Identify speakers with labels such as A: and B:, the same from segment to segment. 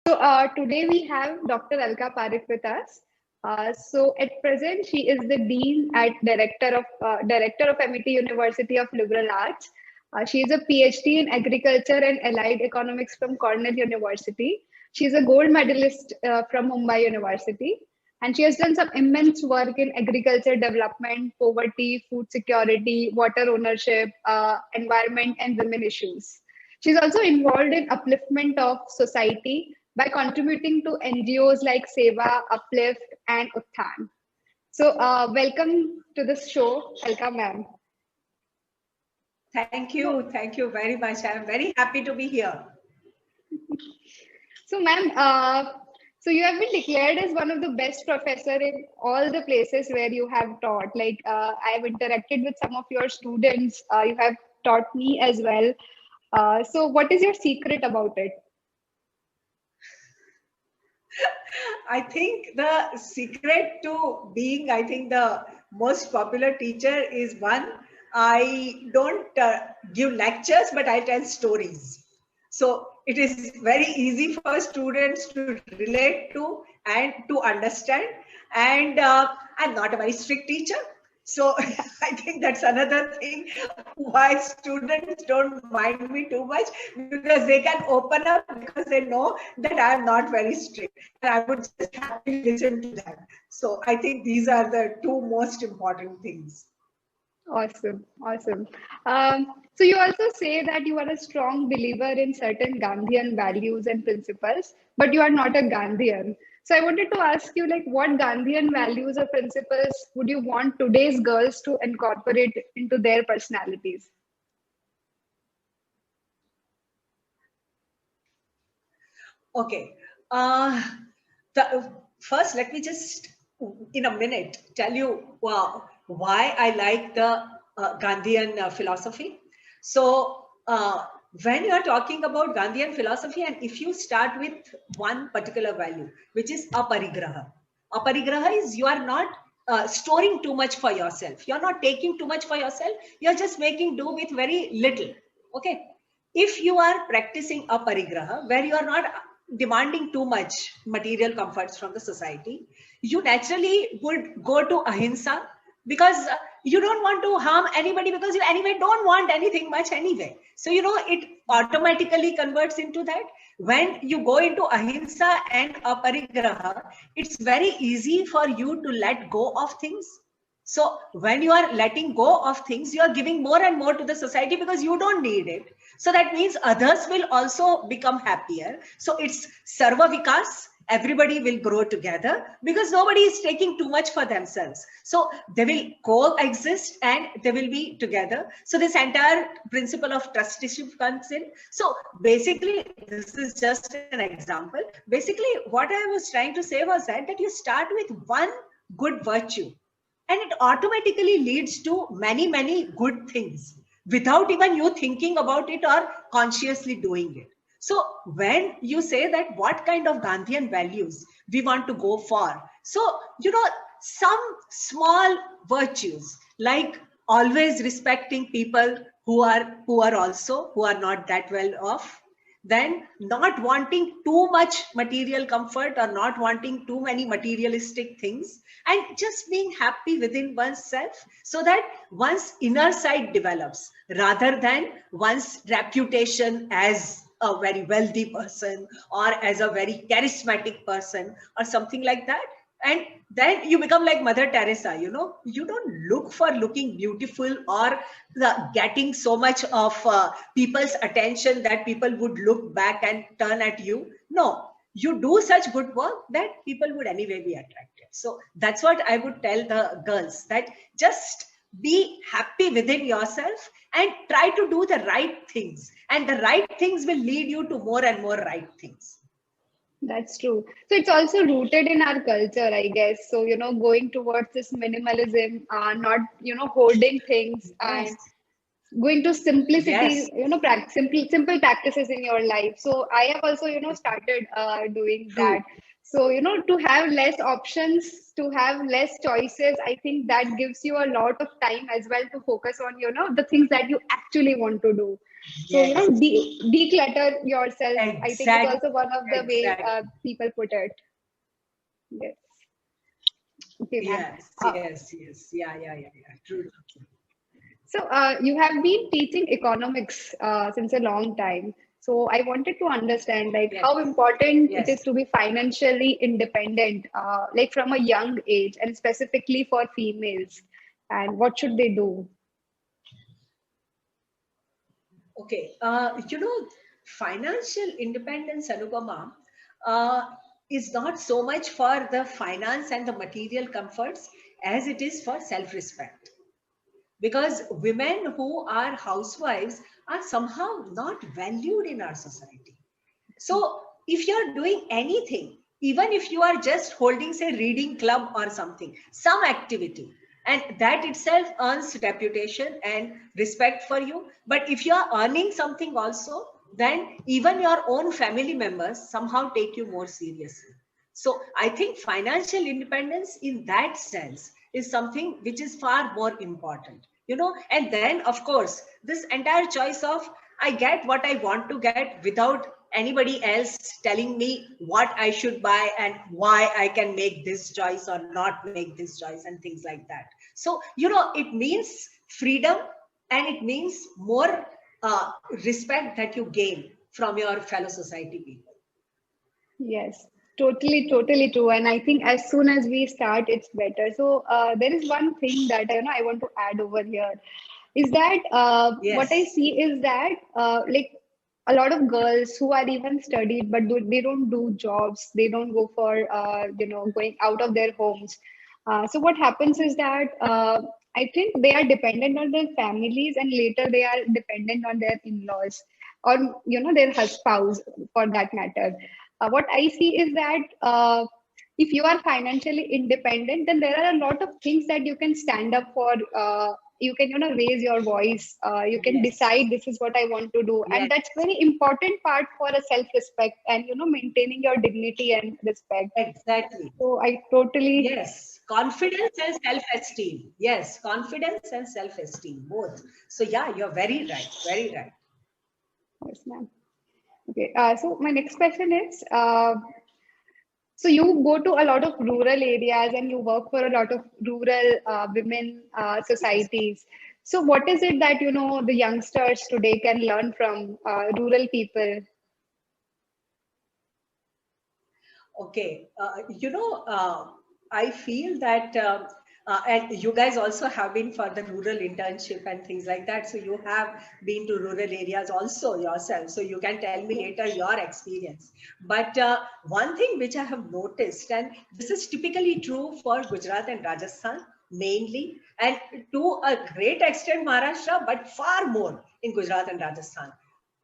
A: Today we have Dr. Alka Parikh with us. At present, she is the Dean at Director of MIT University of Liberal Arts. She is a PhD in Agriculture and Allied Economics from Cornell University. She is a gold medalist from Mumbai University. And she has done some immense work in agriculture development, poverty, food security, water ownership, environment, and women issues. She's also involved in upliftment of society by contributing to NGOs like Seva, Uplift, and Utthan. Welcome to this show, Alka ma'am.
B: Thank you very much. I'm very happy to be here.
A: So, ma'am, you have been declared as one of the best professor in all the places where you have taught. Like I've interacted with some of your students. You have taught me as well. So, what is your secret about it?
B: I think the secret to being, the most popular teacher is one, I don't give lectures, but I tell stories. So it is very easy for students to relate to and to understand. And I'm not a very strict teacher. So I think that's another thing why students don't mind me too much, because they can open up because they know that I'm not very strict and I would just happily listen to them. So I think these are the two most important things.
A: Awesome. So you also say that you are a strong believer in certain Gandhian values and principles, but you are not a Gandhian. So I wanted to ask you, like, what Gandhian values or principles would you want today's girls to incorporate into their personalities?
B: Okay. First, let me just, in a minute, tell you why I like the Gandhian philosophy. So, when you are talking about Gandhian philosophy, and if you start with one particular value, which is aparigraha. Aparigraha is you are not storing too much for yourself. You're not taking too much for yourself. You're just making do with very little. Okay. If you are practicing aparigraha, where you are not demanding too much material comforts from the society, you naturally would go to ahimsa, because you don't want to harm anybody, because you anyway don't want anything much anyway. So, it automatically converts into that. When you go into ahimsa and aparigraha, it's very easy for you to let go of things. So when you are letting go of things, you are giving more and more to the society because you don't need it. So that means others will also become happier. So it's sarva vikas. Everybody will grow together because nobody is taking too much for themselves. So they will coexist and they will be together. So this entire principle of trusteeship comes in. So basically, this is just an example. Basically, what I was trying to say was that you start with one good virtue, and it automatically leads to many, many good things without even you thinking about it or consciously doing it. So when you say that what kind of Gandhian values we want to go for, so, some small virtues like always respecting people who are poor also, who are not that well off, then not wanting too much material comfort or not wanting too many materialistic things, and just being happy within oneself, so that one's inner side develops rather than one's reputation as a very wealthy person or as a very charismatic person or something like that. And then you become like Mother Teresa, you don't look for looking beautiful or getting so much of people's attention that people would look back and turn at you. No, you do such good work that people would anyway be attracted. So that's what I would tell the girls, that just be happy within yourself and try to do the right things. And the right things will lead you to more and more right things.
A: That's true. So it's also rooted in our culture, I guess. So, going towards this minimalism, not, hoarding things, and going to simplicity,
B: Yes.
A: simple practices in your life. So I have also, started doing that. So, to have less options, to have less choices, I think that gives you a lot of time as well to focus on, the things that you actually want to do. So, you know,
B: Yes,
A: declutter yourself. I think it's
B: exactly,
A: also one of the way
B: exactly.
A: people put it. Yes. Okay, ma'am.
B: Yes,
A: Uh,
B: yes, yes. Yeah. True, true, true.
A: so, you have been teaching economics since a long time. So, I wanted to understand, like,
B: Yes,
A: how important it is
B: yes.
A: to be financially independent, like from a young age, and specifically for females, and what should they do?
B: Okay. Financial independence, Anupama, uh, is not so much for the finance and the material comforts as it is for self-respect. Because women who are housewives are somehow not valued in our society. So if you're doing anything, even if you are just holding, say, reading club or something, some activity, and that itself earns reputation and respect for you. But if you are earning something also, then even your own family members somehow take you more seriously. So I think financial independence in that sense is something which is far more important, and then of course, this entire choice of I get what I want to get without anybody else telling me what I should buy and why I can make this choice or not make this choice and things like that. So, it means freedom, and it means more respect that you gain from your fellow society people.
A: Yes, totally true. And I think as soon as we start, it's better. So there is one thing that I want to add over here is that what I
B: Yes,
A: see is that like a lot of girls who are even studied, but they don't do jobs. They don't go for going out of their homes. So what happens is that I think they are dependent on their families, and later they are dependent on their in-laws or their spouse for that matter. What I see is that if you are financially independent, then there are a lot of things that you can stand up for. You can raise your voice. You can
B: yes,
A: decide this is what I want to do, and
B: yes,
A: that's very important part for a self respect and maintaining your dignity and respect.
B: exactly.
A: So I totally.
B: Yes, confidence and self-esteem. Yes, confidence and self-esteem, both. So yeah, you're very right, very right.
A: Yes, ma'am. Okay, so my next question is, so you go to a lot of rural areas and you work for a lot of rural women
B: Yes.
A: societies. So what is it that the youngsters today can learn from rural people?
B: Okay, I feel that, and you guys also have been for the rural internship and things like that. So you have been to rural areas also yourself. So you can tell me later your experience. But one thing which I have noticed, and this is typically true for Gujarat and Rajasthan mainly, and to a great extent Maharashtra, but far more in Gujarat and Rajasthan.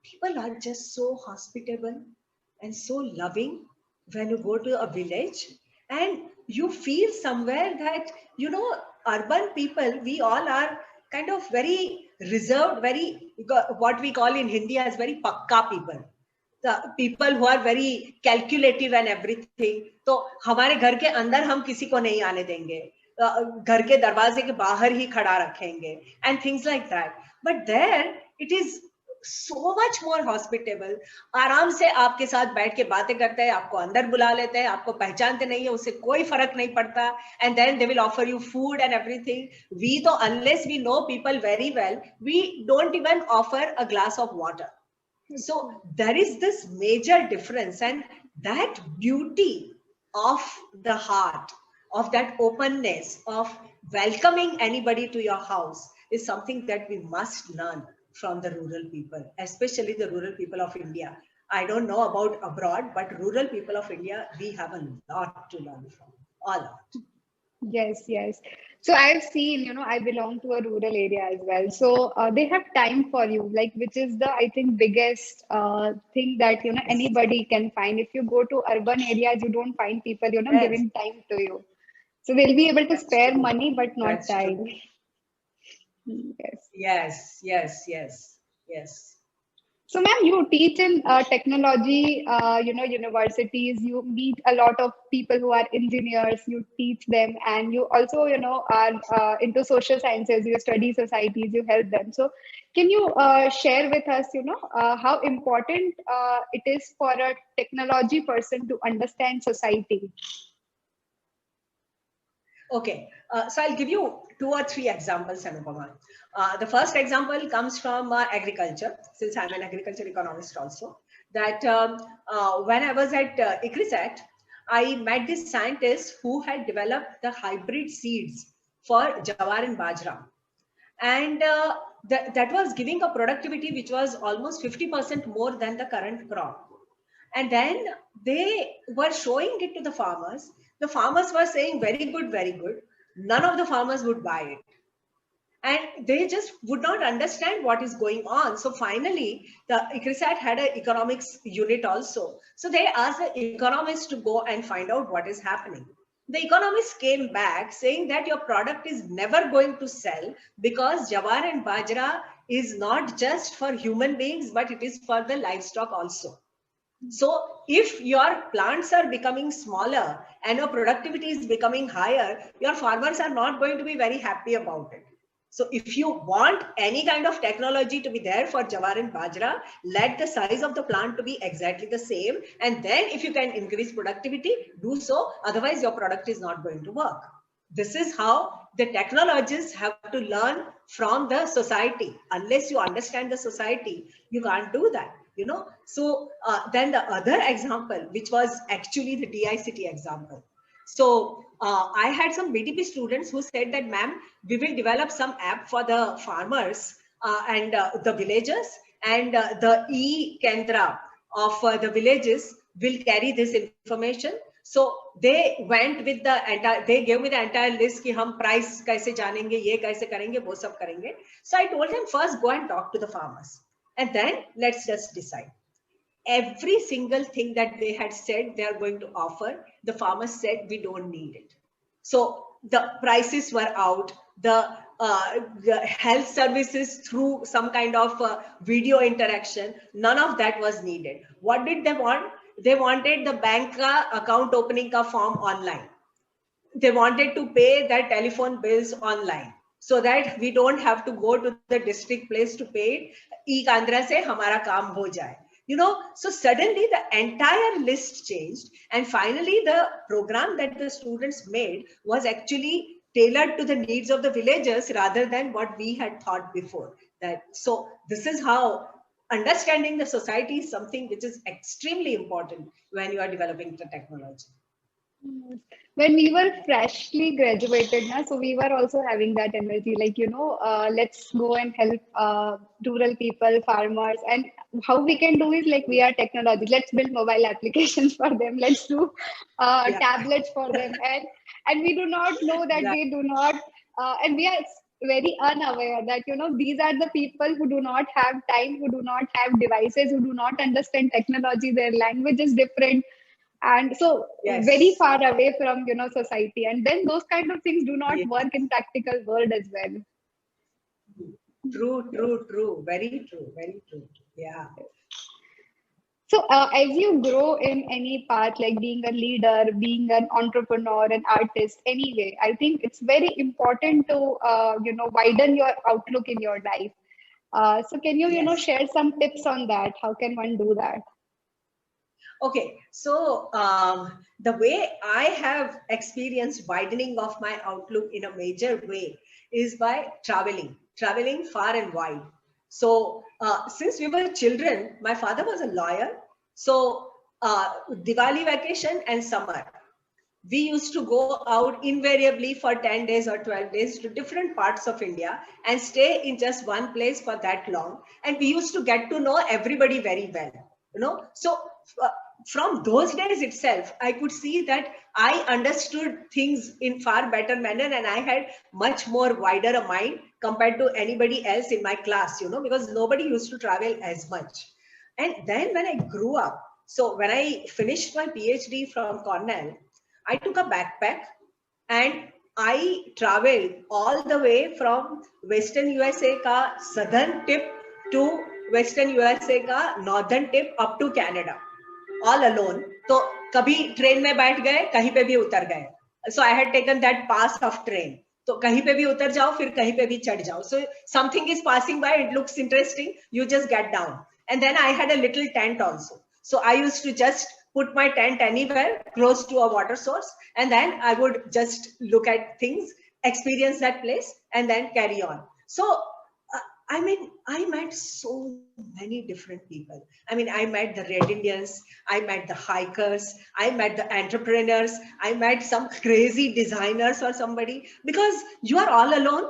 B: People are just so hospitable and so loving when you go to a village, and you feel somewhere that urban people, we all are kind of very reserved, very what we call in Hindi as very pakka people, the people who are very calculative and everything. तो हमारे घर के अंदर हम किसी को नहीं आने देंगे, घर के दरवाजे के बाहर ही खड़ा रखेंगे and things like that. But there it is so much more hospitable. आराम से आपके साथ बैठ के बातें करते हैं, आपको अंदर बुला लेते हैं, आपको पहचानते नहीं है, उससे कोई फर्क नहीं पड़ता, and then they will offer you food and everything. We तो unless we know people very well, we don't even offer a glass of water. So there is this major difference, and that beauty of the heart, of that openness, of welcoming anybody to your house is something that we must learn from the rural people, especially the rural people of India. I don't know about abroad, but rural people of India, we have a lot to learn from, a lot.
A: Yes, yes. So I've seen, I belong to a rural area as well. So they have time for you, like which is the I think biggest thing that
B: Yes,
A: anybody can find. If you go to urban areas, you don't find people
B: yes,
A: giving time to you. So they'll be able to
B: that's
A: spare
B: true.
A: money, but not
B: That's true.
A: time. Yes.
B: Yes, yes, yes, yes.
A: So, ma'am, you teach in technology, universities. You meet a lot of people who are engineers. You teach them, and you also, are into social sciences. You study societies. You help them. So, can you share with us, how important it is for a technology person to understand society?
B: Okay, so I'll give you 2 or 3 examples, Anupama. The first example comes from agriculture, since I'm an agriculture economist also. That when I was at ICRISAT, I met this scientist who had developed the hybrid seeds for Jawar and Bajra. And that was giving a productivity which was almost 50% more than the current crop. And then they were showing it to the farmers. The farmers were saying, very good, very good. None of the farmers would buy it. And they just would not understand what is going on. So finally, the ICRISAT had an economics unit also. So they asked the economists to go and find out what is happening. The economists came back saying that your product is never going to sell because Jawar and Bajra is not just for human beings, but it is for the livestock also. So if your plants are becoming smaller and your productivity is becoming higher, your farmers are not going to be very happy about it. So if you want any kind of technology to be there for Jawar and Bajra, let the size of the plant to be exactly the same. And then if you can increase productivity, do so. Otherwise, your product is not going to work. This is how the technologists have to learn from the society. Unless you understand the society, you can't do that. So then the other example, which was actually the DICT example. So I had some BTP students who said that, ma'am, we will develop some app for the farmers and the villagers, and the e-Kendra of the villages will carry this information. So they went with the entire, they gave me the entire list कि हम price कैसे जानेंगे, ये कैसे करेंगे, वो सब करेंगे. So I told them, first go and talk to the farmers. And then let's just decide. Every single thing that they had said they are going to offer, the farmers said, we don't need it. So the prices were out, the health services through some kind of video interaction, none of that was needed. What did they want? They wanted the bank account opening ka form online. They wanted to pay their telephone bills online, so that we don't have to go to the district place to pay it. E-Kendra se hamara kaam ho jaye. So suddenly the entire list changed, and finally the program that the students made was actually tailored to the needs of the villagers rather than what we had thought before. So this is how understanding the society is something which is extremely important when you are developing the technology.
A: When we were freshly graduated, so we were also having that energy, like, let's go and help rural people, farmers. And how we can do is, like, we are technology. Let's build mobile applications for them. Let's do tablets for them. And we do not know that they do not, and we are very unaware that, these are the people who do not have time, who do not have devices, who do not understand technology. Their language is different. And so very far away from society, and then those kind of things do not work in practical world as well.
B: True, very true. Yeah.
A: So as you grow in any path, like being a leader, being an entrepreneur, an artist, anyway, I think it's very important to widen your outlook in your life. So can you share some tips on that? How can one do that?
B: Okay, so the way I have experienced widening of my outlook in a major way is by traveling far and wide. So since we were children, my father was a lawyer. So Diwali vacation and summer, we used to go out invariably for 10 days or 12 days to different parts of India and stay in just one place for that long. And we used to get to know everybody very well, So from those days itself, I could see that I understood things in far better manner, and I had much more wider a mind compared to anybody else in my class, because nobody used to travel as much. And then when I grew up, so when I finished my PhD from Cornell, I took a backpack and I traveled all the way from Western USA ka southern tip to western USA का northern tip up to Canada, all alone. तो कभी train में बैठ गए, कहीं पे भी उतर गए. So I had taken that pass of train. तो कहीं पे भी उतर जाओ, फिर कहीं पे भी चढ़ जाओ. So something is passing by, it looks interesting, you just get down. And then I had a little tent also. So I used to just put my tent anywhere close to a water source, and then I would just look at things, experience that place, and then carry on. So I mean, I met so many different people. I mean, I met the Red Indians, I met the hikers, I met the entrepreneurs, I met some crazy designers or somebody, because you are all alone.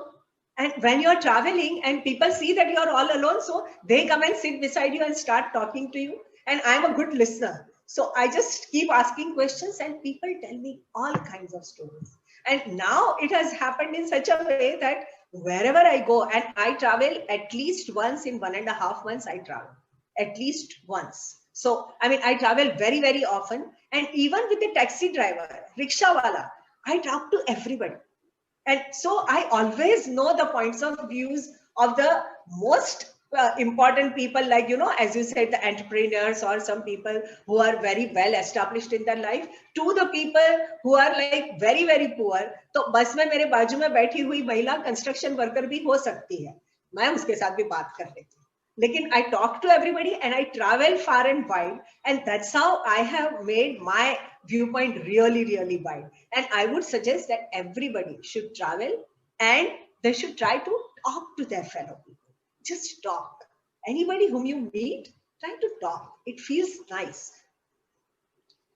B: And when you're traveling and people see that you're all alone, so they come and sit beside you and start talking to you. And I'm a good listener. So I just keep asking questions and people tell me all kinds of stories. And now it has happened in such a way that wherever I go, and I travel at least once in 1.5 months, I travel at least once. So, I mean, I travel very, very often. And even with the taxi driver, rickshaw wala, I talk to everybody. And so I always know the points of views of the most important people, like, you know, as you said, the entrepreneurs or some people who are very well established in their life, to the people who are like very, very poor. तो बस में मेरे बाजू में बैठी हुई महिला construction worker भी हो सकती है, मैं उसके साथ भी बात कर लेती हूँ. लेकिन I talk to everybody and I travel far and wide, and that's how I have made my viewpoint really, really wide. And I would suggest that everybody should travel and they should try to talk to their fellow people. Just talk. Anybody whom you meet, try to talk. It feels nice.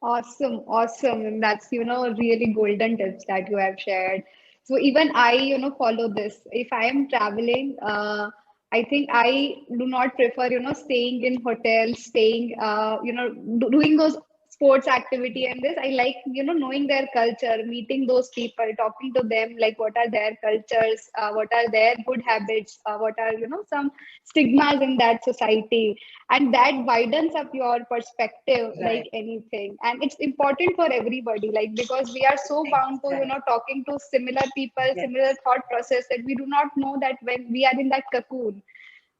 A: Awesome, awesome. And that's, really golden tips that you have shared. So even I, follow this. If I am traveling, I think I do not prefer, staying in hotels, doing those sports activity and this. I like, knowing their culture, meeting those people, talking to them, like what are their cultures, what are their good habits, what are, some stigmas in that society. And that widens up your perspective,
B: Right.
A: like anything. And it's important for everybody, like, because we are so bound to,
B: Right.
A: talking to similar people,
B: Yes.
A: similar thought process, that we do not know that when we are in that cocoon.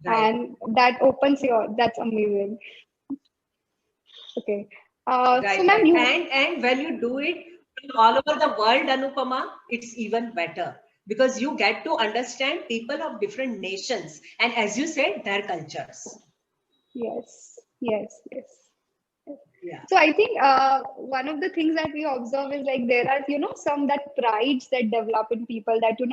B: Right.
A: And that opens that's amazing. Okay.
B: Right,
A: So ma'am,
B: right. And when you do it from all over the world, Anupama, it's even better, because you get to understand people of different nations and, as you said, their cultures.
A: Yes, yes, yes.
B: Yeah.
A: So I think one of the things that we observe is like there are, some that prides that develop in people that,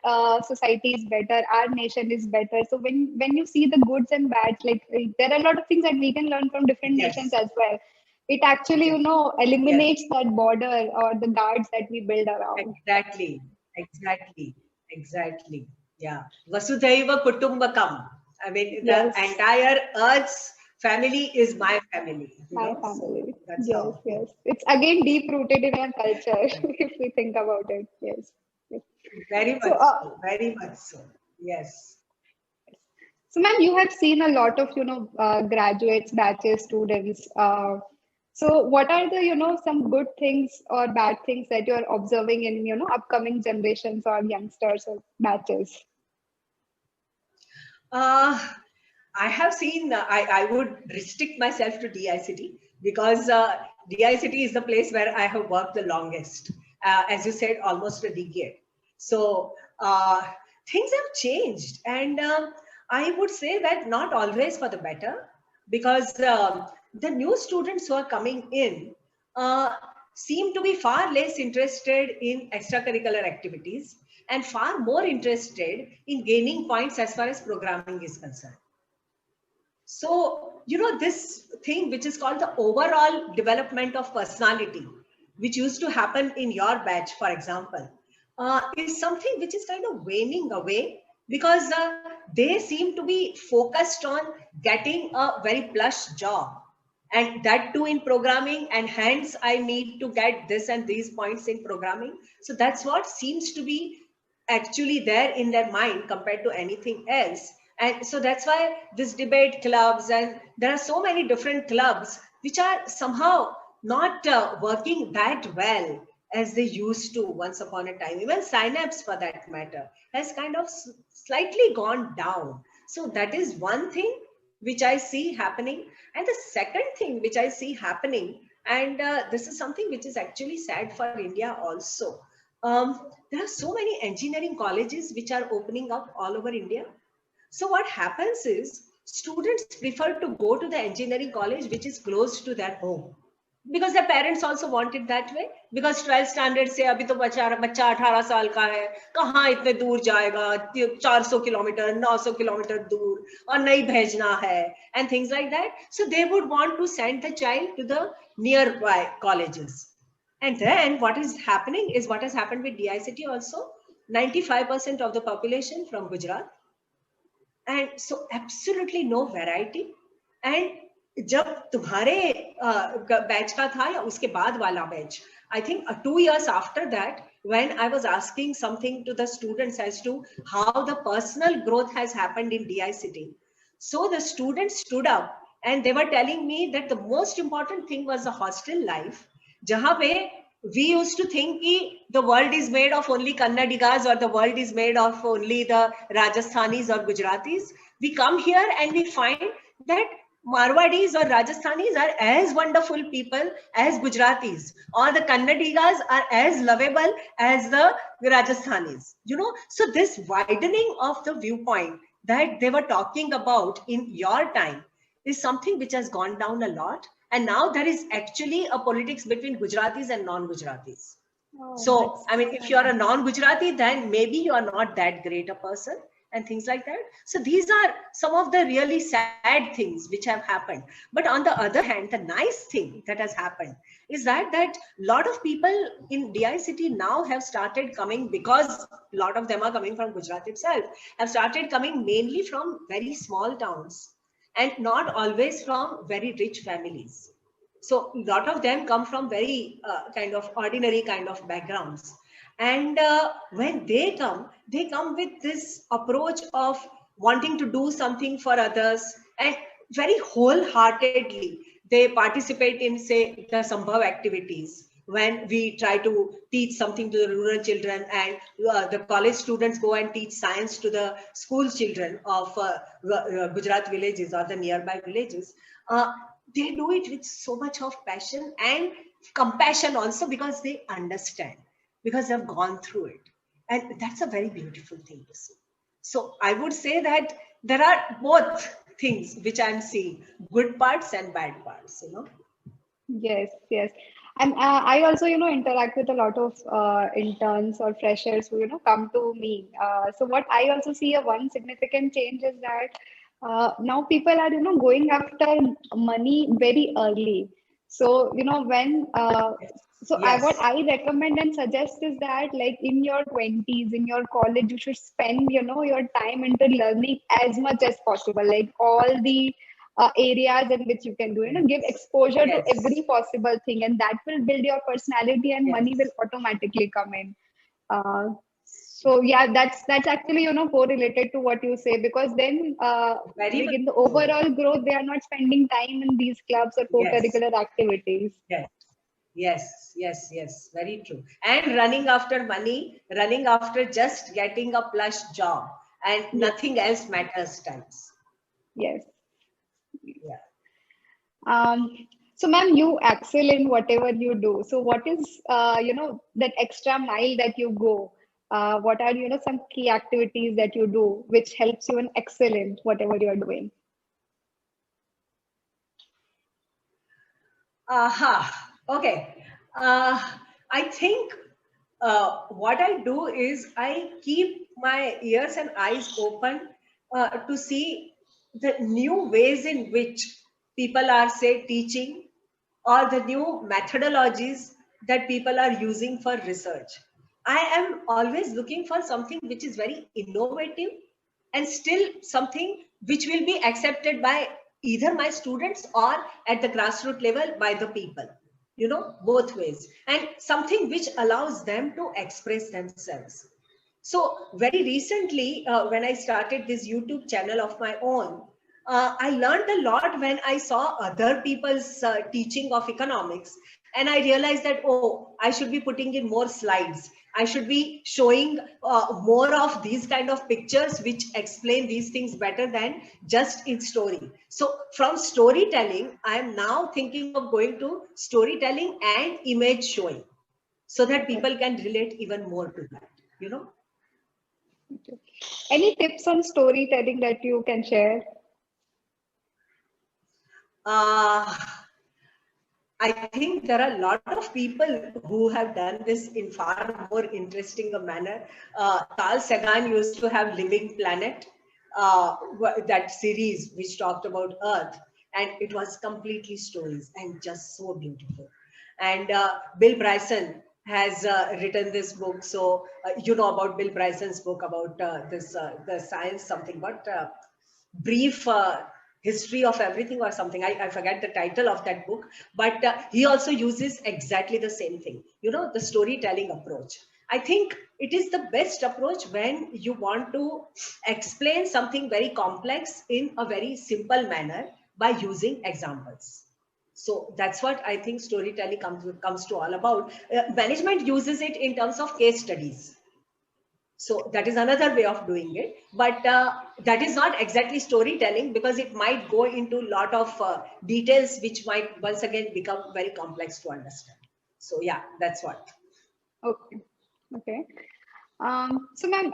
A: our society is better, our nation is better. So when you see the goods and bads, like there are a lot of things that we can learn from different
B: Yes.
A: nations as well. It actually, eliminates that border or the guards that we build around.
B: Exactly. Yeah. Vasudhaiva Kutumbakam. I mean,
A: Yes.
B: the entire Earth's family is my family.
A: My family.
B: So that's
A: Yes,
B: how.
A: yes. It's again deep rooted in our culture, if we think about it. Yes.
B: Very much
A: So,
B: so. Very much so. Yes.
A: So, ma'am, you have seen a lot of, graduates, batches, students. So what are the, some good things or bad things that you're observing in, upcoming generations or youngsters or batches?
B: I have seen, I would restrict myself to DICT, because DICT is the place where I have worked the longest. As you said, almost a decade. So things have changed. And I would say that not always for the better, because the new students who are coming in seem to be far less interested in extracurricular activities and far more interested in gaining points as far as programming is concerned. So, this thing which is called the overall development of personality, which used to happen in your batch, for example, is something which is kind of waning away, because they seem to be focused on getting a very plush job, and that too in programming, and hence I need to get this and these points in programming. So that's what seems to be actually there in their mind compared to anything else. And so that's why this debate clubs, and there are so many different clubs which are somehow not working that well as they used to once upon a time. Even Synapse, for that matter, has kind of slightly gone down. So that is one thing which I see happening. And the second thing which I see happening, and this is something which is actually sad for India also. There are so many engineering colleges which are opening up all over India. So what happens is students prefer to go to the engineering college which is close to their home, because their parents also want it that way, because 12th standard से अभी तो बच्चा 18 साल का है, कहाँ इतने दूर जाएगा, 400 किलोमीटर 900 किलोमीटर दूर और नहीं भेजना है, and things like that. So they would want to send the child to the nearby colleges. And then what is happening is what has happened with DICT also. 95% of the population from Gujarat, and so absolutely no variety. And जब तुम्हारे batch का था या उसके बाद वाला batch, I think 2 years after that, when I was asking something to the students as to how the personal growth has happened in DICT, so the students stood up and they were telling me that the most important thing was the hostel life, जहाँ पे we used to think the world is made of only Kannadigas or the world is made of only the Rajasthanis or Gujaratis. We come here and we find that Marwadis or Rajasthanis are as wonderful people as Gujaratis, or the Kannadigas are as lovable as the Rajasthanis. You know, so this widening of the viewpoint that they were talking about in your time is something which has gone down a lot. And now there is actually a politics between Gujaratis and non-Gujaratis. So, I mean, if you're a non-Gujarati, then maybe you are not that great a person and things like that. So these are some of the really sad things which have happened. But on the other hand, the nice thing that has happened is that a lot of people in DICT now have started coming, because a lot of them are coming from Gujarat itself, have started coming mainly from very small towns and not always from very rich families. So a lot of them come from very kind of ordinary kind of backgrounds. And when they come with this approach of wanting to do something for others, and very wholeheartedly they participate in, say, the Sambhav activities, when we try to teach something to the rural children, and the college students go and teach science to the school children of Gujarat villages or the nearby villages. They do it with so much of passion and compassion also, because they understand, because they've gone through it. And that's a very beautiful thing to see. So I would say that there are both things which I'm seeing, good parts and bad parts, you know.
A: Yes, yes. And I also, interact with a lot of interns or freshers who, come to me. So what I also see one significant change is that now people are, going after money very early. So, when,
B: Yes.
A: what I recommend and suggest is that, like, in your 20s, in your college, you should spend, your time into learning as much as possible, like all the areas in which you can do, give exposure to every possible thing, and that will build your personality, and money will automatically come in. So yeah, that's actually, correlated to what you say, because then like in the overall growth, they are not spending time in these clubs or co-curricular activities.
B: Yes, very true. And running after money, running after just getting a plush job, and nothing else matters times.
A: Yes.
B: Yeah.
A: So ma'am, you excel in whatever you do. So what is, that extra mile that you go? What are, some key activities that you do which helps you in excel in whatever you're doing?
B: Okay. I think what I do is I keep my ears and eyes open to see the new ways in which people are, say, teaching, or the new methodologies that people are using for research. I am always looking for something which is very innovative and still something which will be accepted by either my students or at the grassroots level by the people, both ways, and something which allows them to express themselves. So very recently, when I started this YouTube channel of my own, I learned a lot when I saw other people's teaching of economics, and I realized that, oh, I should be putting in more slides. I should be showing more of these kind of pictures which explain these things better than just in story. So from storytelling, I am now thinking of going to storytelling and image showing, so that people can relate even more to that, you know.
A: Okay. Any tips on storytelling that you can share?
B: I think there are a lot of people who have done this in far more interesting a manner. Carl Sagan used to have Living Planet, that series which talked about Earth, and it was completely stories and just so beautiful. And Bill Bryson has written this book. So you know about Bill Bryson's book about the science something, but brief history of everything or something. I forget the title of that book, but he also uses exactly the same thing, you know, the storytelling approach. I think it is the best approach when you want to explain something very complex in a very simple manner by using examples. So that's what I think storytelling comes to all about. Management uses it in terms of case studies, so that is another way of doing it, but that is not exactly storytelling, because it might go into a lot of details which might once again become very complex to understand. So yeah, that's what.
A: Okay. Okay. So, ma'am,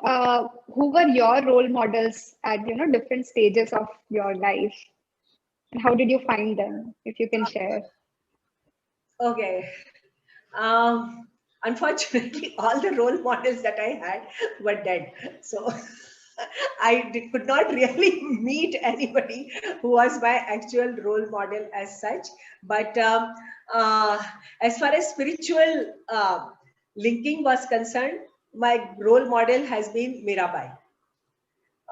A: who were your role models at different stages of your life, and how did you find them? If you can share.
B: Okay. Um, Unfortunately, all the role models that I had were dead. So could not really meet anybody who was my actual role model as such. But as far as spiritual linking was concerned, my role model has been Mirabai.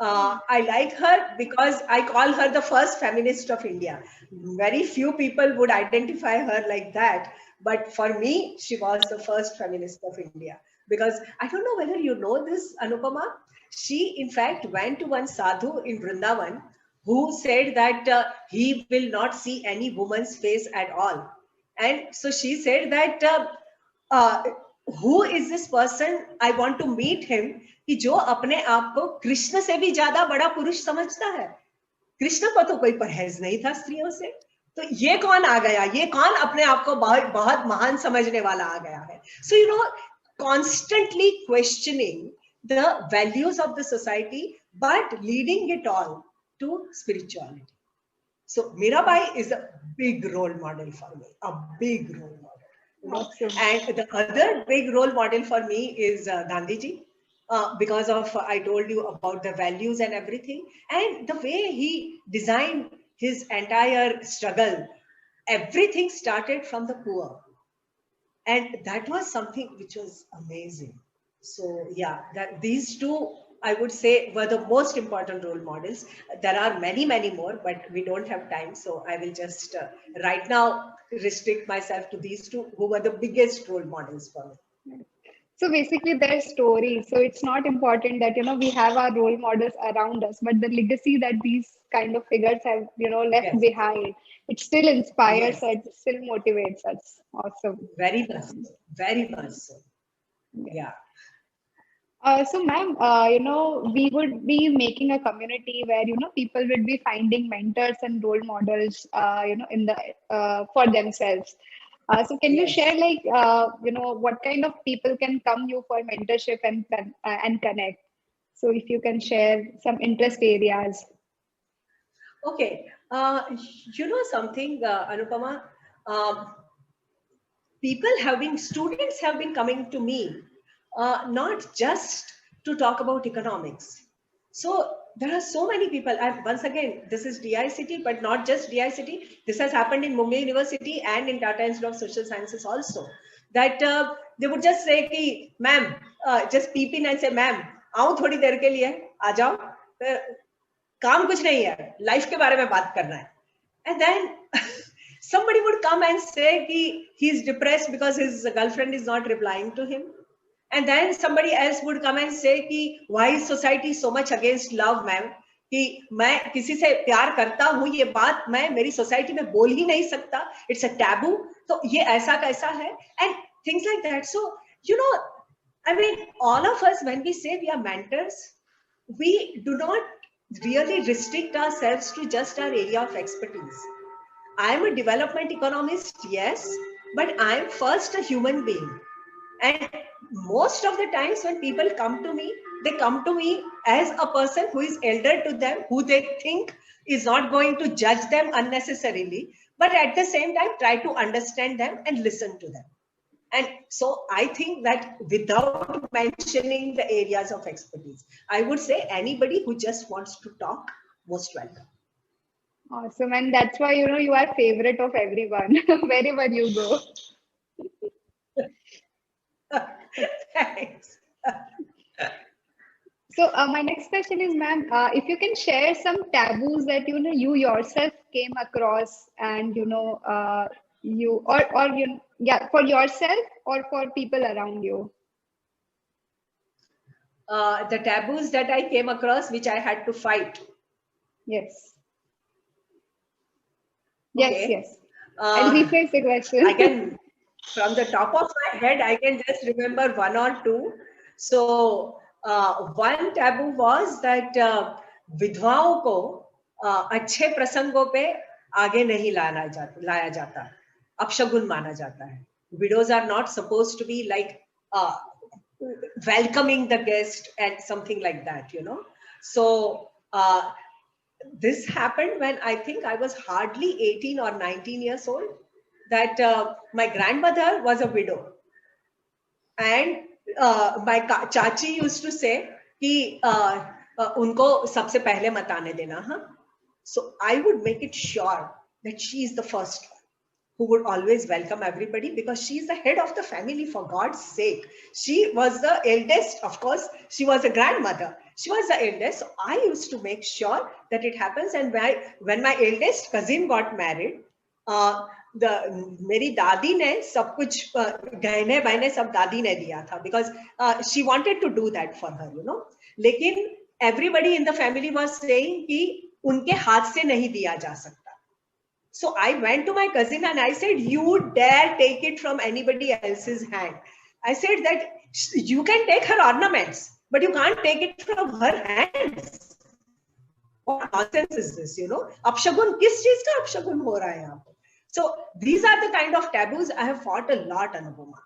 B: I like her because I call her the first feminist of India. Very few people would identify her like that, but for me, she was the first feminist of India. Because I don't know whether you know this, Anupama. She, in fact, went to one sadhu in Vrindavan who said that he will not see any woman's face at all. And so she said that uh, who is this person? I want to meet him. कि जो अपने आप को कृष्ण से भी ज्यादा बड़ा पुरुष समझता है. कृष्ण को तो कोई परहेज नहीं था स्त्रियों से, तो ये कौन आ गया, ये कौन अपने आप को बहुत बहुत महान समझने वाला आ गया है. So you know, constantly questioning the values of the society, but leading it all to spirituality. So Mirabai is a big role model for me, a big role model. You know?
A: Awesome.
B: And the other big role model for me is Gandhiji, because of I told you about the values and everything, and the way he designed his entire struggle. Everything started from the poor, and that was something which was amazing. So yeah, that these two, I would say, were the most important role models. There are many many more, but we don't have time, so I will just right now restrict myself to these two who were the biggest role models for me.
A: So basically, their stories. So it's not important that we have our role models around us, but the legacy that these kind of figures have left
B: Yes,
A: behind, it still inspires
B: yes,
A: us, it still motivates us. Awesome.
B: very much so, very much so.
A: Yeah.
B: Yeah.
A: So, ma'am, we would be making a community where people would be finding mentors and role models, in the for themselves. So, can you
B: Yes.
A: share like what kind of people can come you for mentorship and connect? So, if you can share some interest areas.
B: Okay. You know something, Anupama? Um, students have been coming to me, not just to talk about economics. So there are so many people. Once again, this is DICT, but not just DICT. This has happened in Mumbai University and in Tata Institute of Social Sciences also. That they would just say, "Ki, ma'am, just peep in and say, ma'am, आओ थोड़ी देर के लिए, आ जाओ. काम कुछ नहीं है, life के बारे में बात करना है." And then somebody would come and say he's depressed because his girlfriend is not replying to him. And then somebody else would come and say why is society so much against love, ma'am? कि मैं किसी से प्यार करता हूँ, ये बात मैं मेरी सोसाइटी में बोल ही नहीं सकता, it's a taboo, तो ये ऐसा कैसा है, and things like that. So you know, I mean, all of us, when we say we are mentors, we do not really restrict ourselves to just our area of expertise. I am a development economist, yes, but I am first a human being. And most of the times when people come to me, they come to me as a person who is elder to them, who they think is not going to judge them unnecessarily, but at the same time try to understand them and listen to them. And so I think that without mentioning the areas of expertise, I would say anybody who just wants to talk, most welcome.
A: Awesome. And that's why, you are favorite of everyone, wherever you go.
B: Thanks.
A: So my next question is, ma'am, if you can share some taboos that, you yourself came across and, you, or yeah, for yourself or for people around you.
B: The taboos that I came across, which I had to fight.
A: Yes.
B: Okay.
A: Yes. I'll rephrase the question.
B: I can, from the top of my head, I can just remember one or two. So one taboo was that विधवाओं को अच्छे प्रसंगों पे आगे नहीं लाया जाता, अपशगुन माना जाता है. Widows are not supposed to be like welcoming the guest and something like that, So this happened when I think I was hardly 18 or 19 years old, that my grandmother was a widow. And my chachi used to say कि उनको सबसे पहले मत आने देना, huh? So I would make it sure that she is the first one who would always welcome everybody, because she is the head of the family, for God's sake. She was the eldest, of course, she was a grandmother. She was the eldest. So I used to make sure that it happens. And when my eldest cousin got married, मेरी दादी ने सब कुछ गहने बहने सब दादी ने दिया था, because she wanted to do that for her, लेकिन everybody in the family was saying कि उनके हाथ से नहीं दिया जा सकता. So I went to my cousin and I said, you dare take it from anybody else's hand. I said that you can take her ornaments, but you can't take it from her hands. What nonsense is this, अपशगुन, किस चीज का अपशगुन हो रहा है यहाँ पे? So these are the kind of taboos I have fought a lot, Anupama.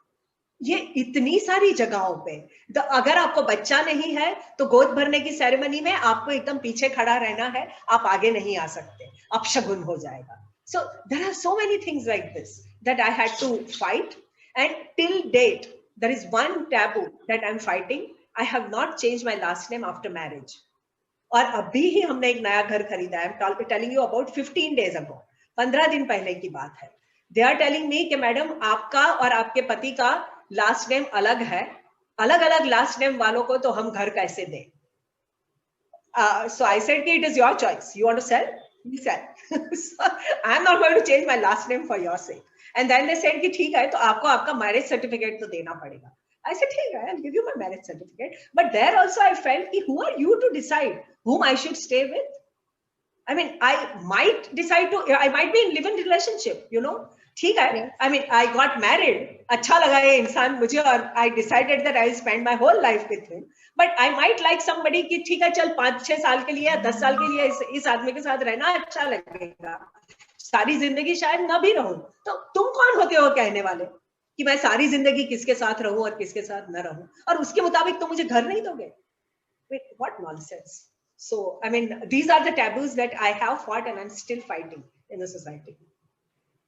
B: ये इतनी सारी जगहों पे, अगर आपको बच्चा नहीं है तो गोद भरने की सेरेमनी में आपको एकदम पीछे खड़ा रहना है, आप आगे नहीं आ सकते, अपशगुन हो जाएगा. So there are so many things like this that I had to fight, and till date there is one taboo that I'm fighting. I have not changed my last name after marriage. और अभी ही हमने एक नया घर खरीदा है. I'm telling you about 15 days ago. 15 दिन पहले की बात है. They are telling me कि मैडम आपका और आपके पति का लास्ट नेम अलग है, अलग अलग लास्ट नेम वालों को तो हम घर कैसे दें? So I said कि it is your choice. You want to sell? You sell. So I am not going to change my last name for your sake. And then they said कि ठीक है तो आपको आपका मैरिज सर्टिफिकेट तो देना पड़ेगा. I said, hey, I'll give you my marriage certificate. But there also I felt, who are you to decide whom I should stay with? I mean, I might decide to, I might be in live-in relationship, ठीक है.
A: Yes.
B: I mean, I got married. अच्छा लगा ये इंसान मुझे, और I decided that I'll spend my whole life with him. But I might like somebody कि ठीक है चल 5-6 साल के लिए या 10 साल के लिए इस आदमी के साथ रहना अच्छा लगेगा, सारी जिंदगी शायद ना भी रहूं. तो तुम कौन होते हो कहने वाले कि मैं सारी जिंदगी किसके साथ रहूं और किसके साथ न रहूं, और उसके मुताबिक तुम मुझे घर नहीं दोगे? Wait, what nonsense. So I mean, these are the taboos that I have fought and I'm still fighting in the society.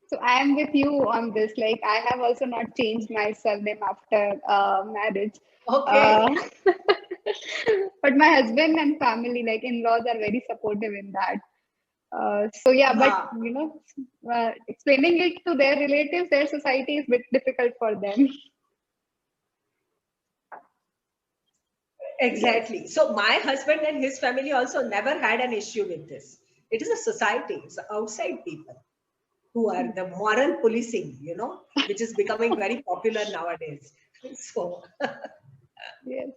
A: So I am with you on this. Like, I have also not changed my surname after marriage.
B: Okay.
A: But my husband and family, like in-laws, are very supportive in that. So yeah, but explaining it to their relatives, their society is a bit difficult for them.
B: Exactly. So my husband and his family also never had an issue with this. It is a society, it's outside people who are the moral policing, which is becoming very popular nowadays. So
A: Yes.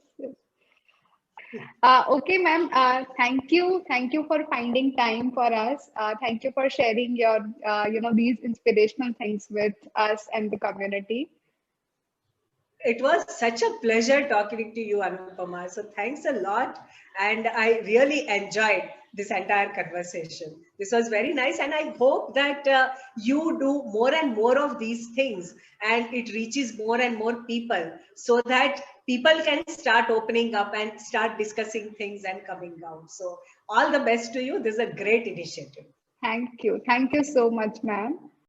A: Okay, ma'am. Thank you for finding time for us. Thank you for sharing your, these inspirational things with us and the community.
B: It was such a pleasure talking to you, Anupama. So thanks a lot. And I really enjoyed this entire conversation. This was very nice. And I hope that you do more and more of these things and it reaches more and more people so that people can start opening up and start discussing things and coming out. So all the best to you. This is a great initiative.
A: Thank you. Thank you so much, ma'am.